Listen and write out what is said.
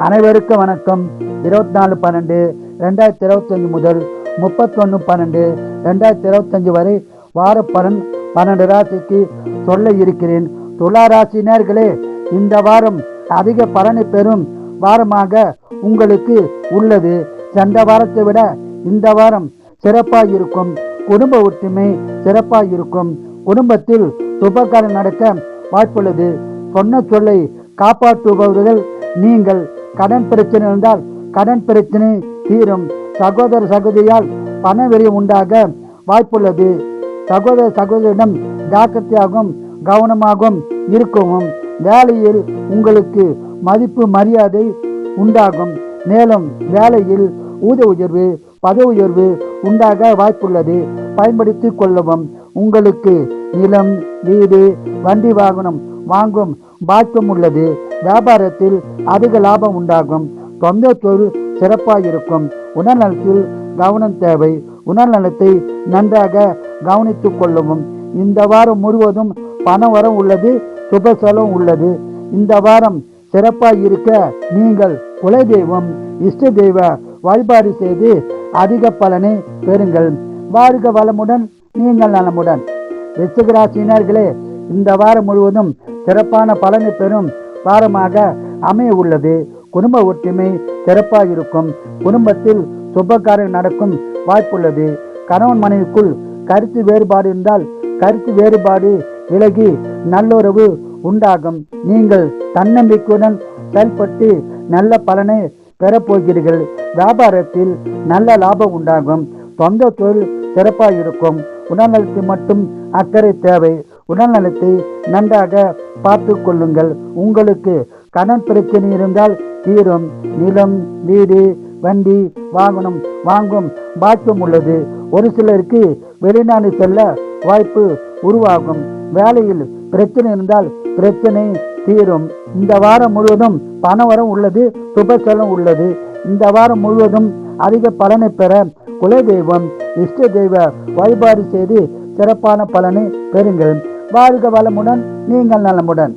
அனைவருக்கும் வணக்கம். 24/12/2025 முதல் 31/12/2025 வரை வார பலன் 12 ராசிக்கு சொல்ல இருக்கிறேன். துலா ராசினர்களே, இந்த வாரம் அதிக பலனை பெறும் வாரமாக உங்களுக்கு உள்ளது. சென்ற வாரத்தை விட இந்த வாரம் சிறப்பாக இருக்கும். குடும்ப ஒற்றுமை சிறப்பாக இருக்கும். குடும்பத்தில் சுபகாரம் நடக்க வாய்ப்புள்ளது. சொன்ன சொல்லை காப்பாற்றுபவர்கள் நீங்கள். கடன் பிரச்சனை இருந்தால் கடன் பிரச்சனை தீரும். சகோதர சகோதரியால் பண வெறி உண்டாக வாய்ப்புள்ளது. சகோதர சகோதரிடம் ஜாக்கிரதையாகவும் கவனமாகவும் இருக்கவும். வேலையில் உங்களுக்கு மதிப்பு மரியாதை உண்டாகும். மேலும் வேலையில் ஊதிய உயர்வு பதவி உயர்வு உண்டாக வாய்ப்புள்ளது. பயன்படுத்திக் கொள்ளவும். உங்களுக்கு நிலம் வீடு வண்டி வாகனம் வாங்கும் பாக்கியம் உள்ளது. வியாபாரத்தில் அதிக லாபம் உண்டாகும். சொந்த தொழில் சிறப்பாக இருக்கும். உடல்நலத்தில் கவனம் தேவை. உடல்நலத்தை நன்றாக கவனித்துக் கொள்ளவும். இந்த வாரம் முழுவதும் பண வரம் உள்ளது. சுப செலவு உள்ளது. இந்த வாரம் சிறப்பாக இருக்க நீங்கள் குலதெய்வம் இஷ்ட தெய்வ வழிபாடு செய்து அதிக பலனை பெறுங்கள். வாழ்க வளமுடன், நீங்கள் நலமுடன். ரிஷிகராசினர்களே, இந்த வாரம் முழுவதும் சிறப்பான பலனை பெறும் வாரமாக அமைய உள்ளது. குடும்ப ஒற்றுமை சிறப்பாக இருக்கும். குடும்பத்தில் சுபகாரியம் நடக்கும் வாய்ப்புள்ளது. கணவன் மனைவிக்குள் கருத்து வேறுபாடு இருந்தால் கருத்து வேறுபாடு விலகி நல்லுறவு உண்டாகும். நீங்கள் தன்னம்பிக்கையுடன் செயல்பட்டு நல்ல பலனை பெறப்போகிறீர்கள். வியாபாரத்தில் நல்ல லாபம் உண்டாகும். சொந்த தொழில் சிறப்பாக இருக்கும். உடல்நலத்தை மட்டும் அக்கறை தேவை. உடல்நலத்தை நன்றாக பார்த்து கொள்ளுங்கள். உங்களுக்கு கடன் பிரச்சனை இருந்தால் தீரும். நிலம் வீடு வண்டி வாகனம் வாங்கும் பாக்கியம் உள்ளது. ஒரு சிலருக்கு வெளிநாடு செல்ல வாய்ப்பு உருவாகும். வேலையில் பிரச்சனை இருந்தால் பிரச்சனை தீரும். இந்த வாரம் முழுவதும் பணவரம் உள்ளது. சுப செலவு உள்ளது. இந்த வாரம் முழுவதும் அதிக பலனை பெற குலதெய்வம் இஷ்ட தெய்வ வழிபாடு செய்து சிறப்பான பலனை பெறுங்கள். வாழ்க வளமுடன், நீங்கள் நலமுடன்.